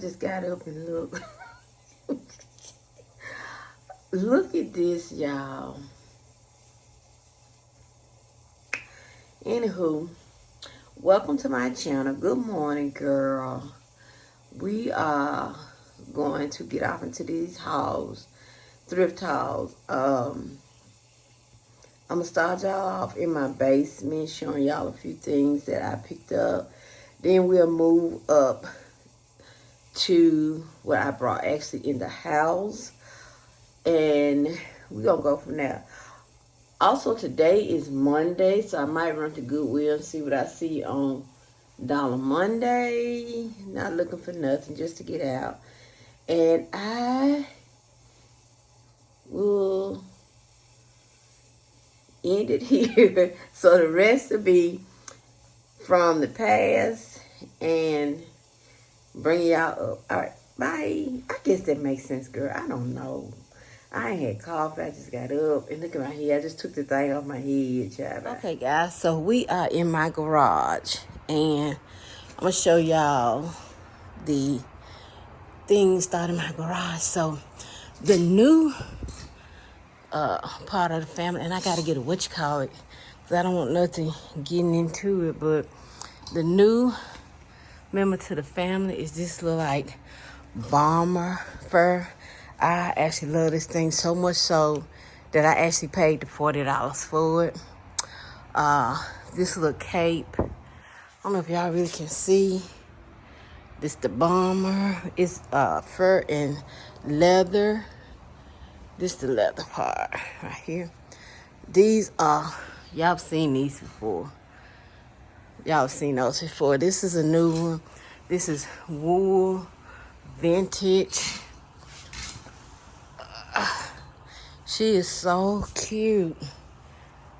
just got up and look. Look at this, y'all. Anywho, welcome to my channel. Good morning, girl. We are going to get off into these hauls, thrift hauls. I'm gonna start y'all off in my basement, showing y'all a few things that I picked up. Then we'll move up to what I brought actually in the house, and we're gonna go from there. Also, today is Monday, so I might run to Goodwill and see what I see on Dollar Monday. Not looking for nothing, just to get out. And I will end it here. So the rest will be from the past and bring y'all up. All right, bye. I guess that makes sense, girl. I don't know. I ain't had coffee. I just got up and look at my head. I just took the thing off my head, child. Okay, guys. So we are in my garage, and I'm gonna show y'all the things started in my garage. So the new part of the family, and I gotta get a because I don't want nothing getting into it. But the new member to the family is this little like bomber fur. I actually love this thing so much so that I actually paid the $40 for it. This little cape, I don't know if y'all really can see. This the bomber. It's fur and leather. This the leather part right here. These are, y'all seen these before. Y'all seen those before. This is a new one. This is wool, vintage. She is so cute.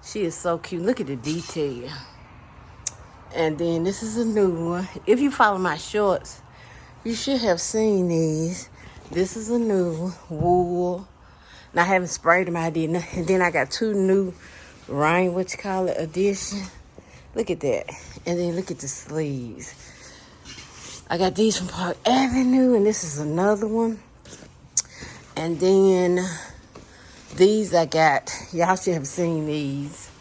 She is so cute. Look at the detail. And then this is a new one. If you follow my shorts, you should have seen these. This is a new wool. Now I haven't sprayed them. I did not. And then I got two new rain, edition. Look at that. And then look at the sleeves. I got these from Park Avenue, and this is another one. And then these I got, y'all should have seen these.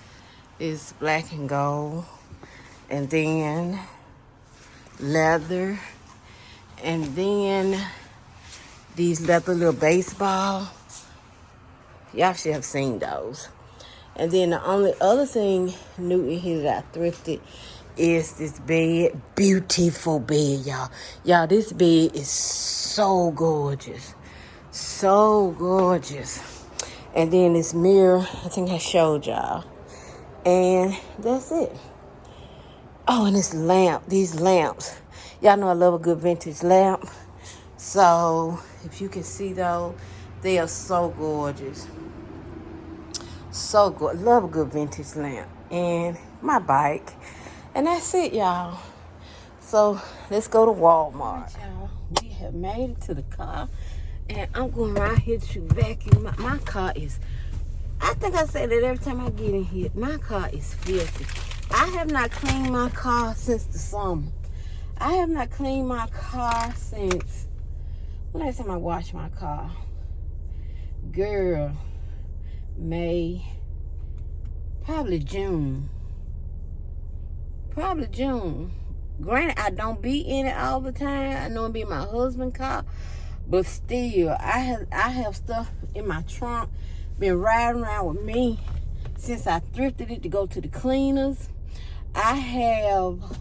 It's black and gold. And then leather. And then these leather little baseball. Y'all should have seen those. And then the only other thing new in here that I thrifted is this bed. Beautiful bed, y'all. Y'all, this bed is so gorgeous. So gorgeous. And then this mirror, I think I showed y'all. And that's it. Oh, and this lamp, these lamps. Y'all know I love a good vintage lamp. So, if you can see those, they are so gorgeous. So good. Love a good vintage lamp. And my bike. And that's it, y'all. So, let's go to Walmart. Y'all, we have made it to the car. And I'm going right here to vacuum. My car is, I think I say that every time I get in here. My car is filthy. I have not cleaned my car since the summer. I have not cleaned my car since, when last time I washed my car? Girl, May, probably June. Probably June. Granted, I don't be in it all the time. I know it be my husband's car. But still, I have stuff in my trunk, been riding around with me since I thrifted it to go to the cleaners. I have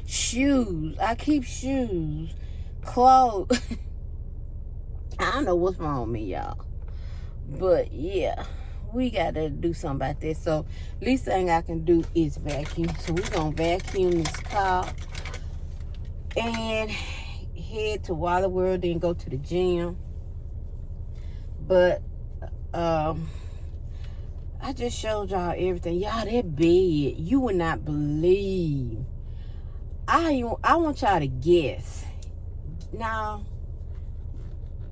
shoes. I keep shoes, clothes. I don't know what's wrong with me, y'all. But yeah, we got to do something about this. So, least thing I can do is vacuum. So, we're going to vacuum this car. And head to Wally World, then go to the gym. But I just showed y'all everything. Y'all, that bed, you would not believe. I want y'all to guess. Now,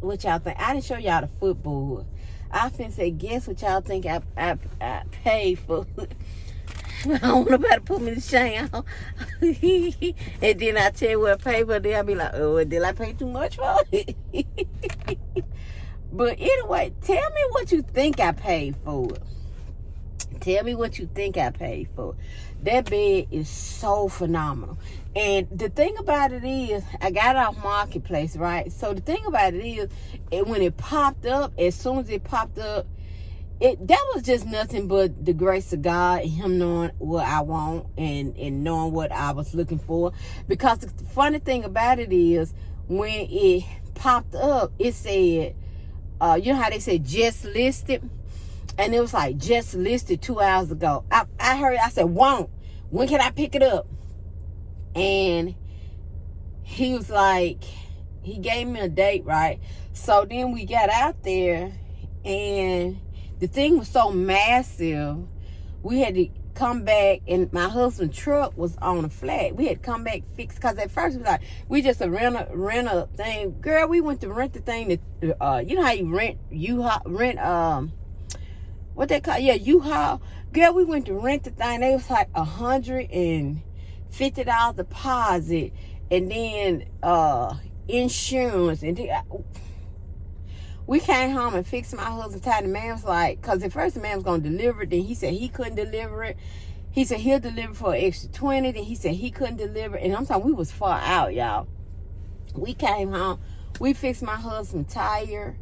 what y'all think? I didn't show y'all the footboard. I finna say, guess what y'all think I paid for. I don't want nobody put me to shame. And then I tell you what I pay for, then I be like, oh, did I pay too much for it? But anyway, tell me what you think I paid for it. Tell me what you think I paid for it. That bed is so phenomenal. And the thing about it is, I got it off Marketplace, right? So the thing about it is, when it popped up, as soon as it popped up, that was just nothing but the grace of God and him knowing what I want and knowing what I was looking for. Because the funny thing about it is, when it popped up, it said, you know how they say just listed? And it was like, just listed 2 hours ago. I heard, I said, won't. When can I pick it up? And he was like, he gave me a date, right? So then we got out there, and the thing was so massive, we had to come back, and my husband's truck was on a flat. We had to come back fix, because at first we was like, we just rent a thing. Girl, we went to rent the thing that, you know how you rent what they call, U-Haul. Girl, we went to rent the thing. They was like $150 deposit, and then insurance, and then, we came home and fixed my husband's tie. The man was like, because at first the man was going to deliver it. Then he said he couldn't deliver it. He said he'll deliver for an extra $20. Then he said he couldn't deliver. And I'm talking, we was far out, y'all. We came home. We fixed my husband's tire.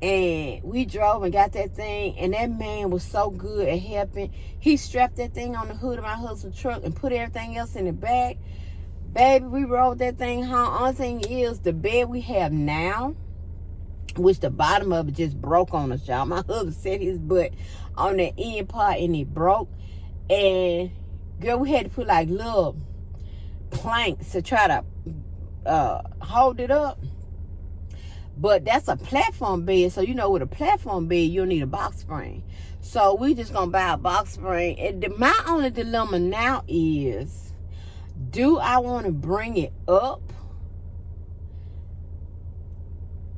And we drove and got that thing. And that man was so good at helping. He strapped that thing on the hood of my husband's truck and put everything else in the back. Baby, we rolled that thing home. Only thing is, the bed we have now, which the bottom of it just broke on us, y'all. My husband set his butt on the end part and it broke. And girl, we had to put like little planks to try to hold it up. But that's a platform bed, so you know, with a platform bed, you'll need a box spring. So we just gonna buy a box spring. And my only dilemma now is, do I want to bring it up,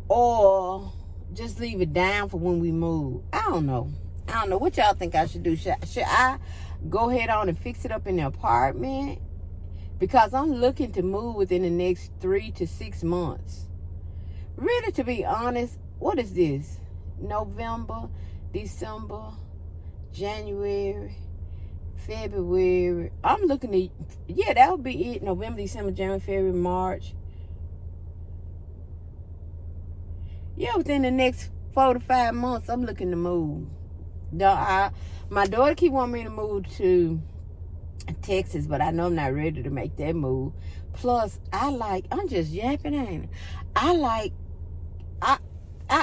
or just leave it down for when we move? I don't know. What y'all think I should do? Should I go ahead on and fix it up in the apartment? Because I'm looking to move within the next 3 to 6 months. Really, to be honest, what is this? November, December, January, February. I'm looking at, that would be it. November, December, January, February, March. Yeah, within the next 4 to 5 months, I'm looking to move. My daughter keep wanting me to move to Texas, but I know I'm not ready to make that move. Plus, I'm just yapping, ain't it? I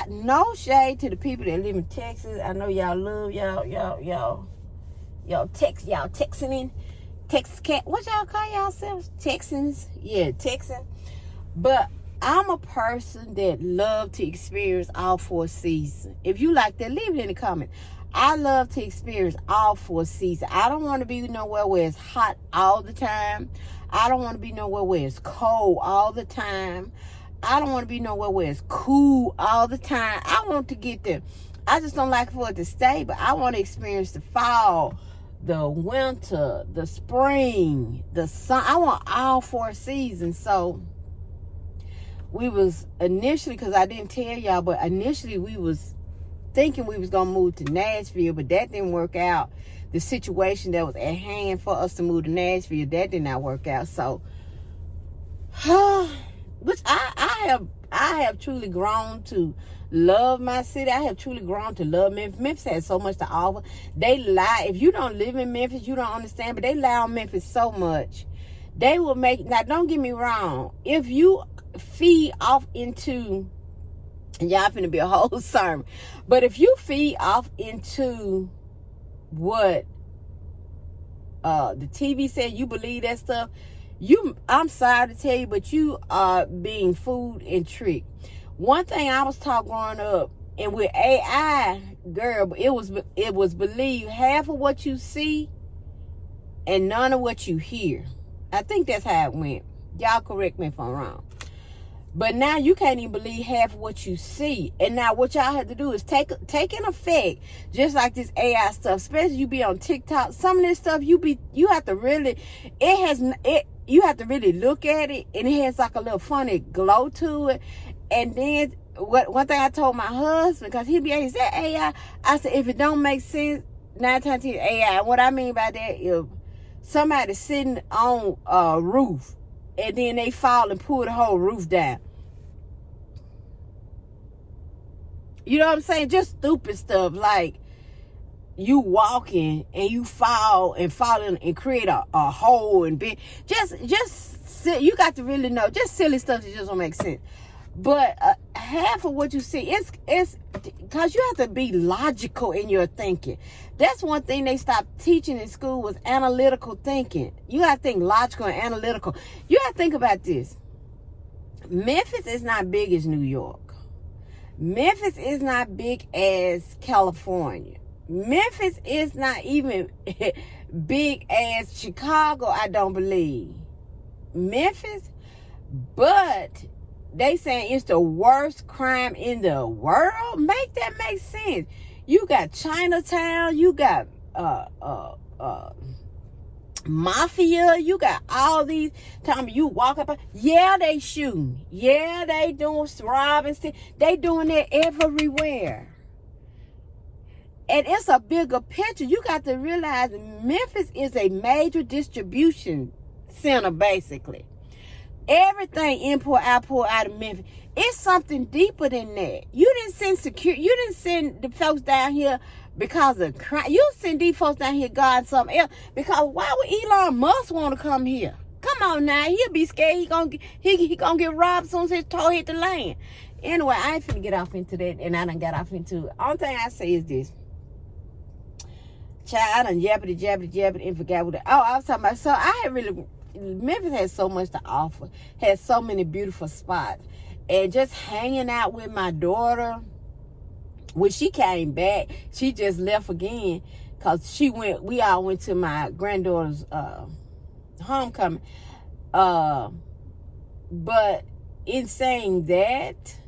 no shade to the people that live in Texas. I know y'all love y'all Texan, Texas cat. What y'all call yourselves? Texans? Yeah, Texan. But I'm a person that love to experience all 4 seasons. If you like that, leave it in the comments. I love to experience all 4 seasons. I don't want to be nowhere where it's hot all the time. I don't want to be nowhere where it's cold all the time. I don't want to be nowhere where it's cool all the time. I want to get there. I just don't like for it to stay, but I want to experience the fall, the winter, the spring, the sun. I want all 4 seasons. So we was initially, because I didn't tell y'all, but initially we was thinking we was going to move to Nashville, but that didn't work out. The situation that was at hand for us to move to Nashville, that did not work out. So, which I have truly grown to love my city. I have truly grown to love Memphis. Memphis has so much to offer. They lie. If you don't live in Memphis, you don't understand, but they lie on Memphis so much. They will make, now don't get me wrong, if you feed off into, and y'all finna be a whole sermon, but if you feed off into what the TV said, you believe that stuff, I'm sorry to tell you, but you are being fooled and tricked. One thing I was taught growing up, and with AI, girl, it was believe half of what you see and none of what you hear. I think that's how it went. Y'all correct me if I'm wrong. But now you can't even believe half of what you see. And now what y'all have to do is take in effect, just like this AI stuff, especially you be on TikTok. Some of this stuff you have to really, you have to really look at it, and it has like a little funny glow to it. And then one thing I told my husband, because he be, is that AI? I said, if it don't make sense, 9 times 10 AI. And what I mean by that, if somebody sitting on a roof, and then they fall and pull the whole roof down. You know what I'm saying? Just stupid stuff like you walking and you fall in and create a hole and be you got to really know, just silly stuff that just don't make sense. But half of what you see, it's because you have to be logical in your thinking. That's one thing they stopped teaching in school was analytical thinking. You got to think logical and analytical. You got to think about this. Memphis is not big as New York. Memphis is not big as California. Memphis is not even big as Chicago, I don't believe. Memphis, but they saying it's the worst crime in the world. Make that make sense. You got Chinatown, you got mafia, you got all these times you walk up, yeah, they shooting, yeah, they doing robbing, they doing it everywhere. And it's a bigger picture. You got to realize Memphis is a major distribution center, basically. Everything import, output out of Memphis. It's something deeper than that. You didn't send security. You didn't send the folks down here because of crime. You send these folks down here guarding something else. Because why would Elon Musk want to come here? Come on now. He'll be scared. He gonna get robbed as soon as his toe hit the land. Anyway, I ain't finna get off into that, and I done got off into it. Only thing I say is this. Child, I done jabbered and forgot what I was talking about. So I had really, Memphis has so much to offer. Has so many beautiful spots. And just hanging out with my daughter, when she came back, she just left again. Because we all went to my granddaughter's homecoming. But in saying that,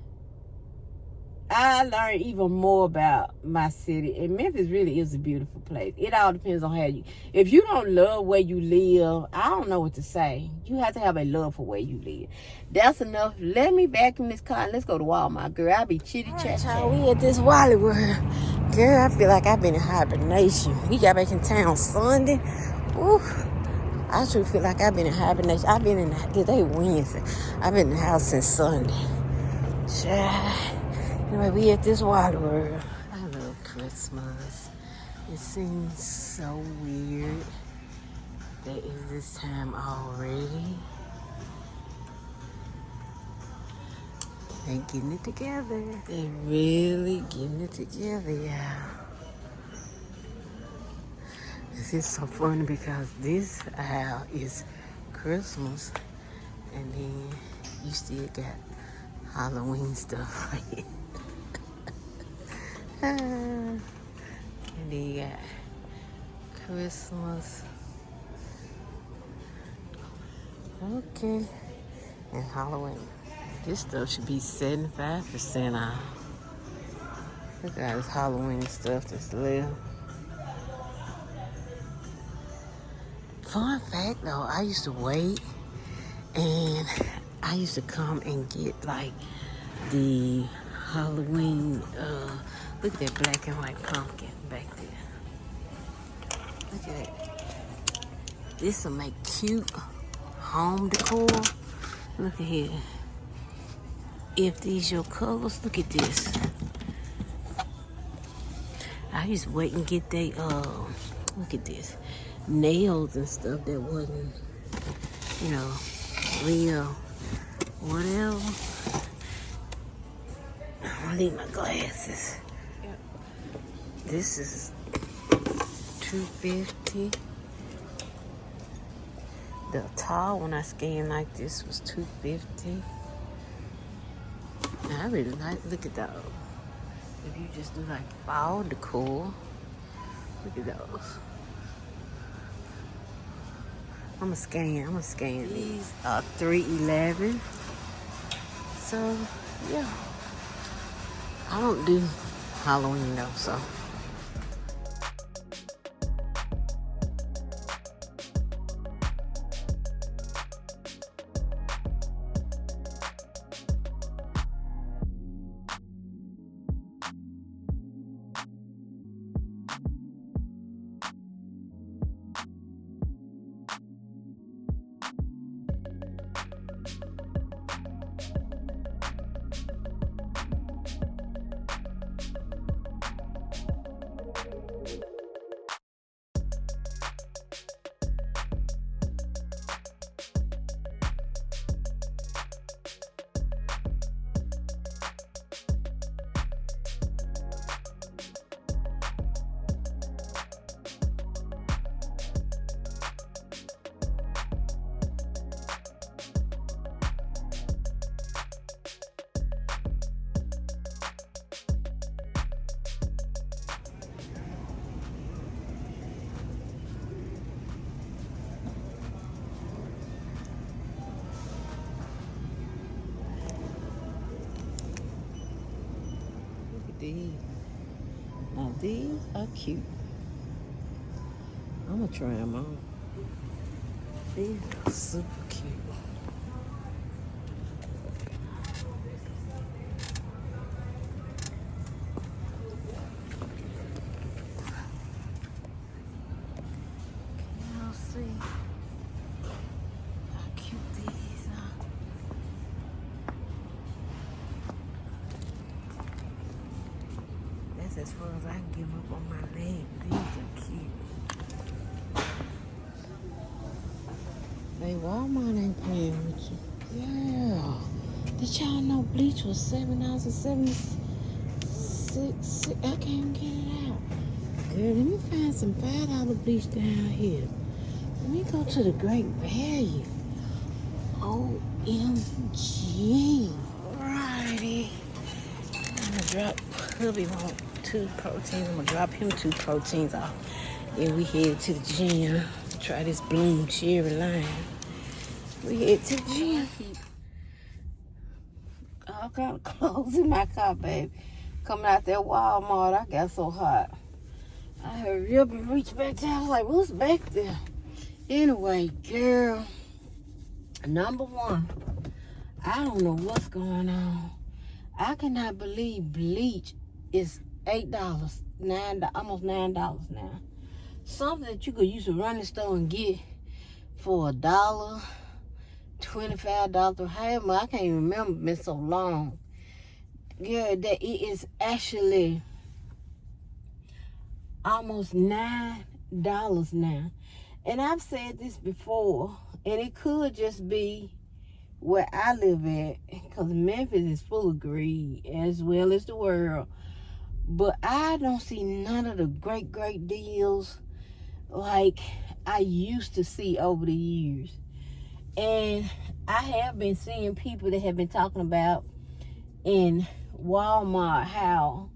I learned even more about my city. And Memphis really is a beautiful place. It all depends on how if you don't love where you live, I don't know what to say. You have to have a love for where you live. That's enough. Let me back in this car and let's go to Walmart, girl. I'll be chitty-chatting. Right, we at this Wally World. Girl, I feel like I've been in hibernation. We got back in town Sunday. Ooh, I sure feel like I've been in hibernation. I've been in today Wednesday. I've been in the house since Sunday. Child. Anyway, we at this Wally World. I love Christmas. It seems so weird that it's this time already. They're getting it together. They're really getting it together, yeah. This is so funny because this aisle is Christmas, and then you still got Halloween stuff right here. And then you got Christmas. Okay. And Halloween. This stuff should be 75% off. Look at all this Halloween stuff that's left. Fun fact though, I used to wait and I used to come and get like the Halloween, look at that black and white pumpkin back there. Look at that. This will make cute home decor. Look at here. If these your colors, look at this. I used to wait and get they, look at this. Nails and stuff that wasn't, you know, real, whatever. I need my glasses. Yep. This is $2.50. The tall one I scanned like this was $2.50. I really like, look at those. If you just do like fall decor, look at those. I'm gonna scan these. These are $3.11. So, yeah. I don't do Halloween though, so. These. Now these are cute. I'm gonna try them on. These are super cute. Can y'all see how cute these are? That's as far as I can give up on my leg. These are cute. Hey, Walmart ain't playing with you. Yeah. Did y'all know bleach was $7.76? I can't even get it out. Girl, let me find some $5 bleach down here. Let me go to the Great Value. OMG. Righty. I'm gonna drop hubby want 2 proteins. I'm gonna drop him 2 proteins off. Then we head to the gym. Try this bloom cherry lime. We head to the gym. All kind of clothes in my car, baby. Coming out that Walmart, I got so hot. I hurried up and reached back down. I was like, what's back there? Anyway, girl, number one, I don't know what's going on. I cannot believe bleach is $8, almost $9 now. Something that you could use to run the store and get for $1, $25, however, I can't even remember, it's been so long. Yeah, that it is actually almost $9 now. And I've said this before, and it could just be where I live at, because Memphis is full of greed as well as the world. But I don't see none of the great deals like I used to see over the years. And I have been seeing people that have been talking about in Walmart how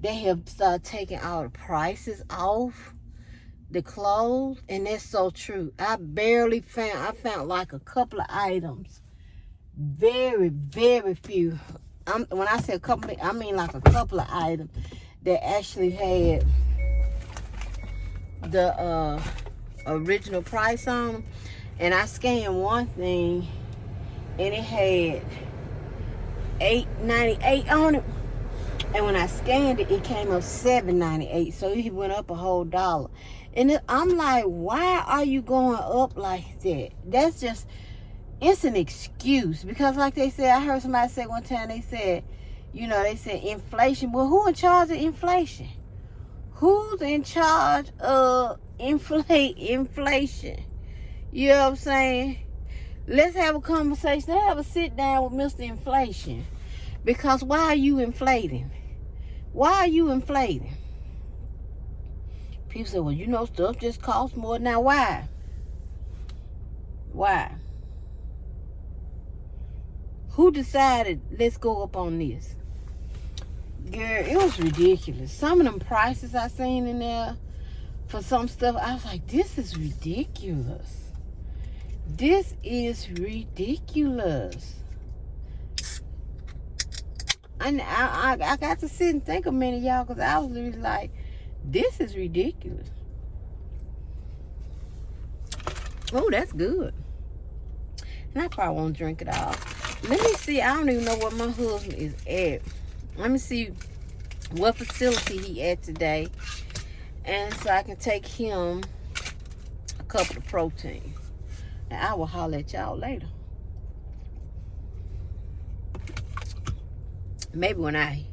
they have started taking all the prices off the clothes, and that's so true. I found like a couple of items, very few. When I say a couple, I mean like a couple of items that actually had the original price on them. And I scanned one thing and it had $8.98 on it. And when I scanned it, it came up $7.98. So it went up a whole $1. And I'm like, why are you going up like that? That's just, it's an excuse. Because like they said, I heard somebody say one time, they said, you know, they said inflation. Well, who in charge of inflation? Who's in charge of inflation? You know what I'm saying? Let's have a conversation. Let's have a sit down with Mr. Inflation. Because why are you inflating? Why are you inflating? People say, well, you know, stuff just costs more. Now, why? Why? Who decided, let's go up on this? Girl, it was ridiculous. Some of them prices I seen in there for some stuff, I was like, this is ridiculous. This is ridiculous. And I got to sit and think a minute, y'all, because I was really like, this is ridiculous. Oh, that's good. And I probably won't drink it all. Let me see. I don't even know where my husband is at. Let me see what facility he at today. And so I can take him a couple of protein. And I will holler at y'all later. Maybe when I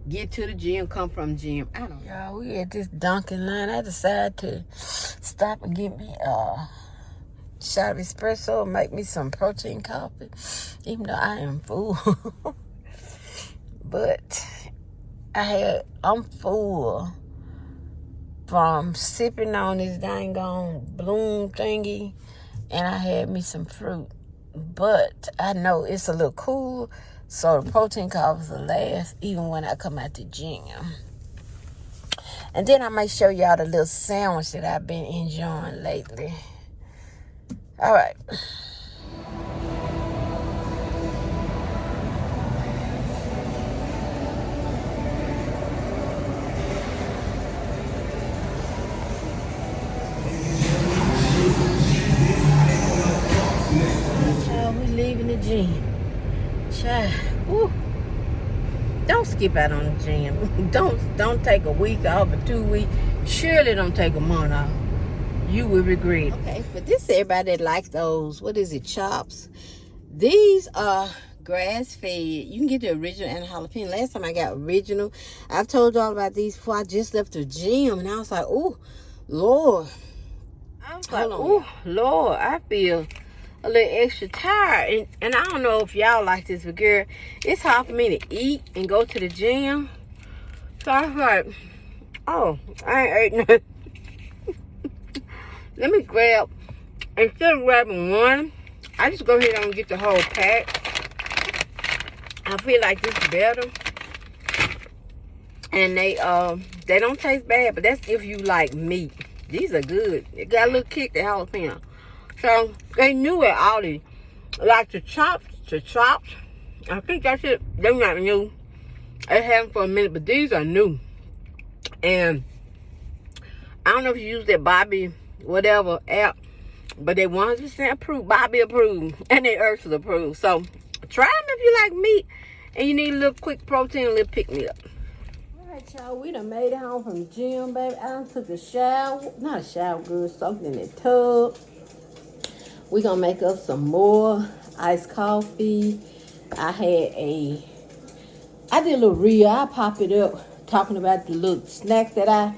get to the gym, come from the gym. I don't know. Y'all, we at this Dunkin' line. I decided to stop and get me a shot of espresso and make me some protein coffee. Even though I am full. But I'm full from sipping on this dang on bloom thingy. And I had me some fruit. But I know it's a little cool. So the protein coffees will last even when I come out the gym. And then I might show y'all the little sandwich that I've been enjoying lately. All right. Child, we leaving the gym. Child, woo. Don't skip out on the gym. Don't take a week off or 2 weeks. Surely don't take a month off. You will regret it. Okay, for this everybody that likes those, what is it, chops? These are grass-fed. You can get the original and jalapeno. Last time I got original, I've told y'all about these before. I just left the gym and I was like, oh, Lord. I was like, oh, Lord, I feel a little extra tired. And I don't know if y'all like this, but girl, it's hard for me to eat and go to the gym. So I was like, oh, I ain't ate nothing. Let me grab, instead of grabbing one, I just go ahead and get the whole pack. I feel like this is better. And they don't taste bad, but that's if you like meat. These are good. It got a little kick, the jalapeno. So they knew at Aldi, like the chops. I think that's it. They're not new. I had them for a minute, but these are new. And I don't know if you use that Bobby whatever app, but they 100% approved, Bobby approved, and they Ursula approved. So try them if you like meat and you need a little quick protein, a little pick me up. All right, y'all, we done made it home from the gym, baby. I done took a shower, not a shower, good, soaked in the tub. We gonna make us some more iced coffee. I did a little reel. I pop it up talking about the little snacks that I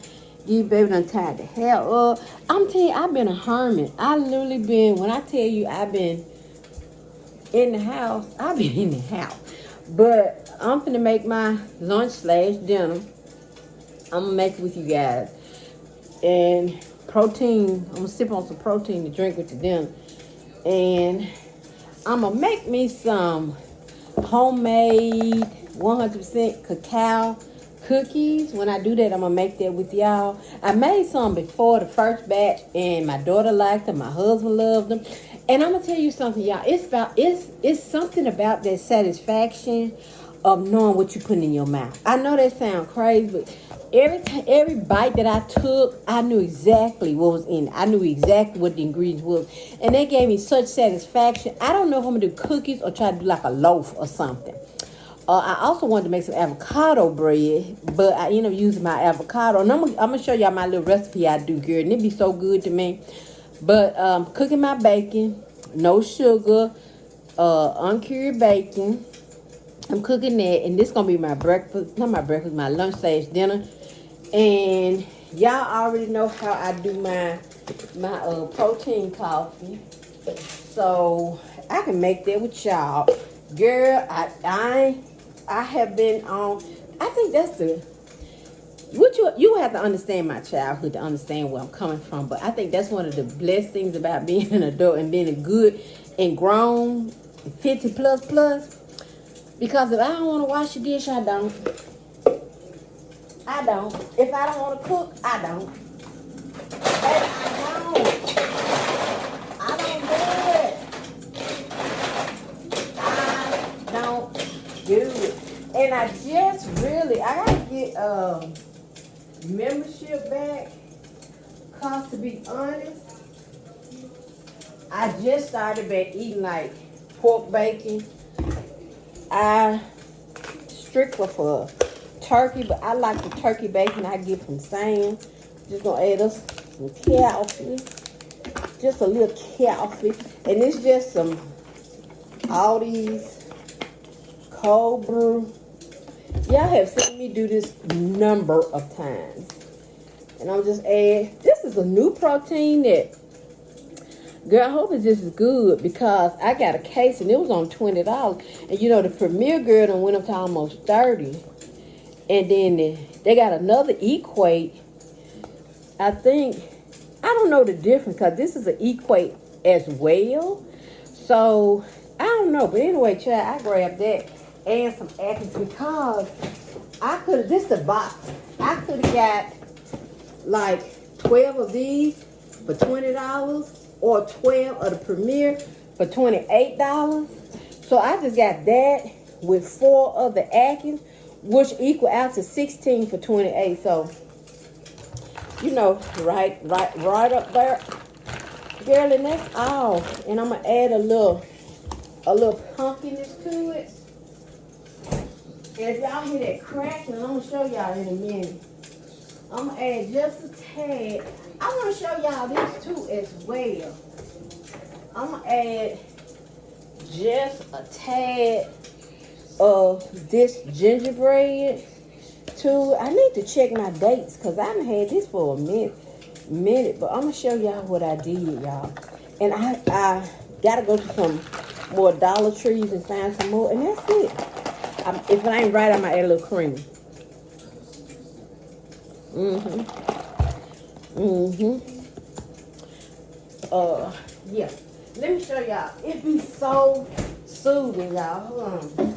give baby done tied the hair up. I'm telling you, I've been a hermit. I literally been, when I tell you I've been in the house, I've been in the house. But I'm finna make my lunch/dinner. I'm gonna make it with you guys. And protein, I'm gonna sip on some protein to drink with the dinner. And I'm gonna make me some homemade 100% cacao cookies. When I do that, I'm gonna make that with y'all. I made some before the first batch, and my daughter liked them, my husband loved them. And I'm gonna tell you something, y'all. It's something about that satisfaction of knowing what you're putting in your mouth. I know that sounds crazy, but every bite that I took, I knew exactly what was in it. I knew exactly what the ingredients was, and they gave me such satisfaction. I don't know if I'm gonna do cookies or try to do like a loaf or something. I also wanted to make some avocado bread, but I ended up using my avocado. And I'm gonna show y'all my little recipe I do, girl, and it be so good to me. But cooking my bacon, no sugar, uncured bacon. I'm cooking that, and this gonna be my breakfast, not my breakfast, my lunch/dinner. And y'all already know how I do my protein coffee, so I can make that with y'all. Girl, I have been on, I think that's you have to understand my childhood to understand where I'm coming from. But I think that's one of the blessed things about being an adult and being a good and grown 50 plus. Because if I don't want to wash the dish, I don't. If I don't want to cook, I don't. Baby, I don't do it. I don't do it. And I just really, I gotta get membership back. Cause to be honest, I just started back eating like pork bacon. I strictly for turkey, but I like the turkey bacon I get from Sam. Just gonna add us some coffee, just a little coffee, and it's just some Aldi's cold brew. Y'all have seen me do this number of times, and I'm just add. This is a new protein that, girl, I hope it's just as good because I got a case and it was on $20, and you know the Premier girl done went up to almost 30, and then they got another Equate. I think, I don't know the difference because this is an Equate as well. So, I don't know. But anyway, child, I grabbed that and some Atkins because I could have, this is the box. I could have got like 12 of these for $20 or 12 of the Premier for $28. So, I just got that with 4 of the Atkins, which equal out to 16 for $28. So, you know, right up there, girl, and that's all. And I'm gonna add a little pumpkiness to it. And if y'all hear that cracking, I'm gonna show y'all in a minute. I'm gonna add just a tad. I want to show y'all this too as well. I'm gonna add just a tad of this gingerbread. I need to check my dates because I haven't had this for a minute, but I'm gonna show y'all what I did, y'all. And I gotta go to some more Dollar Trees and find some more, and that's it. If it ain't right, I might add a little cream. Yeah. Let me show y'all. It be so soothing, y'all. Hold on.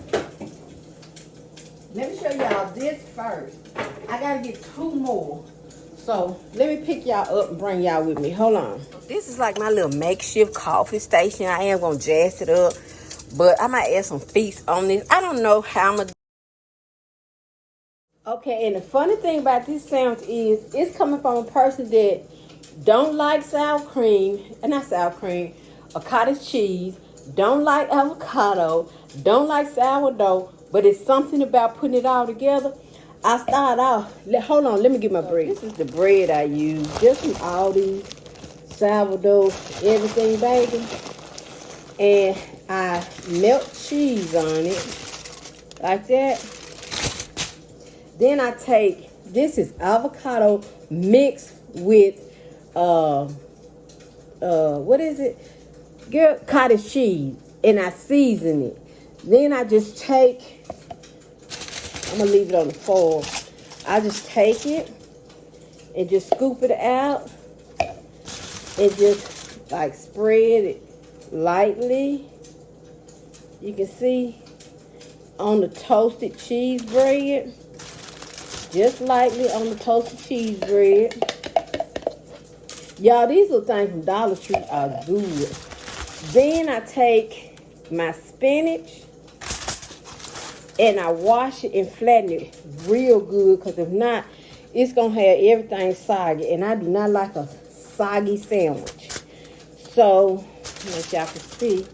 Let me show y'all this first. I gotta get 2 more. So let me pick y'all up and bring y'all with me. Hold on. This is like my little makeshift coffee station. I am gonna jazz it up, but I might add some feast on this. I don't know how I'm gonna. Okay, and the funny thing about this sandwich is it's coming from a person that don't like sour cream, and not sour cream, a cottage cheese, don't like avocado, don't like sourdough, but it's something about putting it all together. I start off, hold on, let me get my bread. This is the bread I use, just some Aldi, sourdough, everything, baby. And I melt cheese on it, like that. Then I take, this is avocado mixed with, what is it? Girl, cottage cheese. And I season it. Then I just take, I'm going to leave it on the foil. I just take it and just scoop it out. And just like spread it lightly. You can see on the toasted cheese bread. Just lightly on the toasted cheese bread. Y'all, these little things from Dollar Tree are good. Then I take my spinach and I wash it and flatten it real good, because if not, it's going to have everything soggy. And I do not like a soggy sandwich. So, as y'all can see,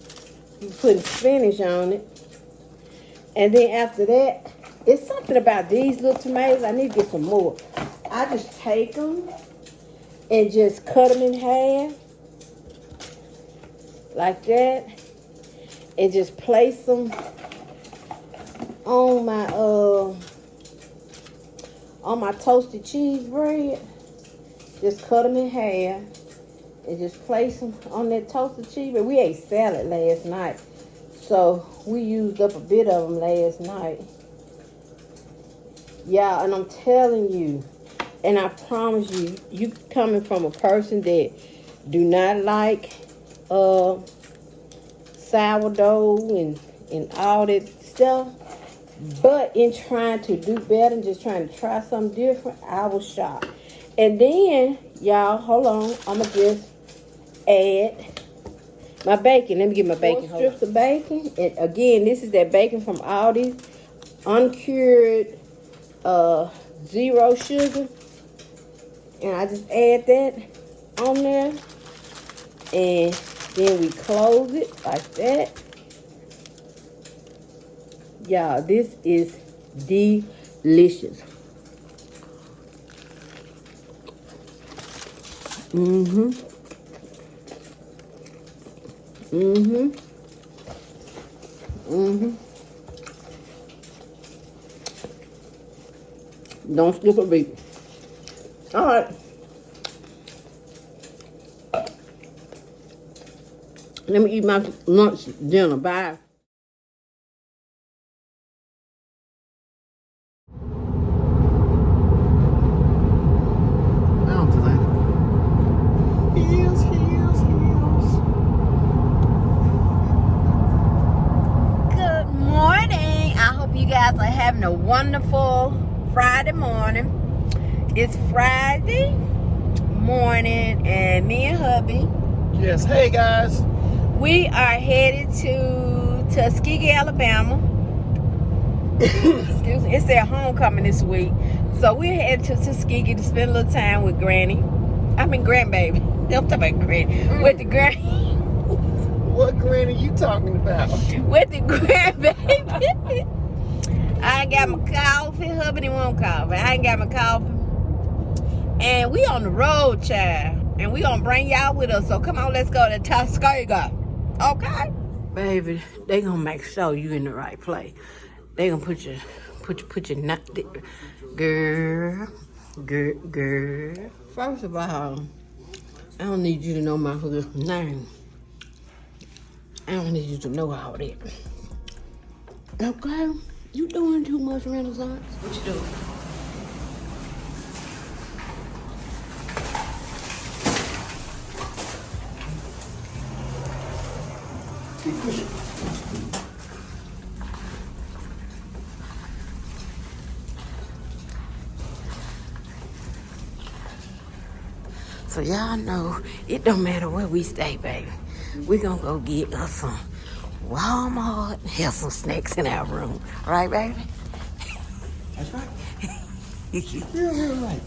I'm putting spinach on it. And then after that, it's something about these little tomatoes. I need to get some more. I just take them and just cut them in half. Like that. And just place them on my toasted cheese bread. Just cut them in half. And just place them on that toasted cheese bread. We ate salad last night. So we used up a bit of them last night. Yeah, and I'm telling you, and I promise you, you coming from a person that do not like sourdough and all that stuff, but in trying to do better and just trying to try something different, I was shocked. And then, y'all, hold on, I'm going to just add my bacon. Let me get my bacon. 4 strips of bacon. And again, this is that bacon from Aldi. uncured zero sugar. And I just add that on there. And then we close it like that. Y'all, this is delicious. Mm-hmm. Mm-hmm. Mm-hmm. Don't skip a beat. All right. Let me eat my lunch, dinner. Bye. Heels. Good morning. I hope you guys are having a wonderful Friday morning. It's Friday morning, and me and hubby. Yes, hey guys. We are headed to Tuskegee, Alabama. Excuse me. It's their homecoming this week. So we're headed to Tuskegee to spend a little time with Granny. I mean grandbaby. I'm talking about Granny. With the Granny. What Granny you talking about? With the grandbaby. I ain't got my coffee. Hubby didn't want coffee. I ain't got my coffee. And we on the road, child. And we gonna bring y'all with us. So come on, let's go to Tuskegee. Okay? Baby, they gonna make sure you in the right place. They gonna put your nut there. Girl. First of all, I don't need you to know my husband's name. I don't need you to know all that. Okay? You doing too much, Renaissance? What you doing? So y'all know it don't matter where we stay, baby. We gonna go get us some Walmart, have some snacks in our room, right, baby? That's right. You're right.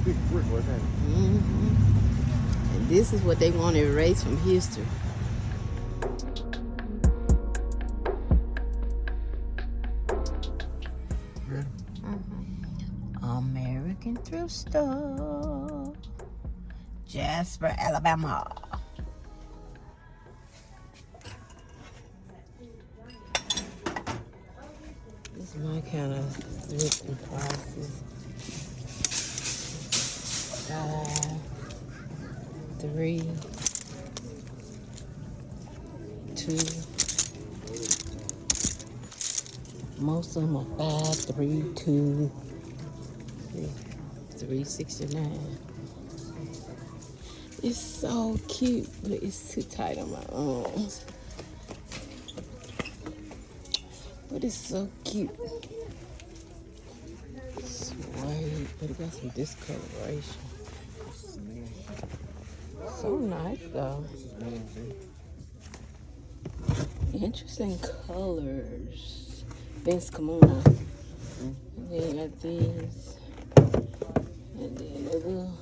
Big brick like that. Mm-hmm. And this is what they want to erase from history. Yeah. Mm-hmm. American Thrift Store, Jasper, Alabama. This is my kind of thrifting prices. 5, 3, 2. Most of them are 5, 3, 2. $3.69. It's so cute, but it's too tight on my arms. But it's so cute. Suede, but it got some discoloration. So nice though. Interesting colors. Vince Kimona. And then you got these. And then a little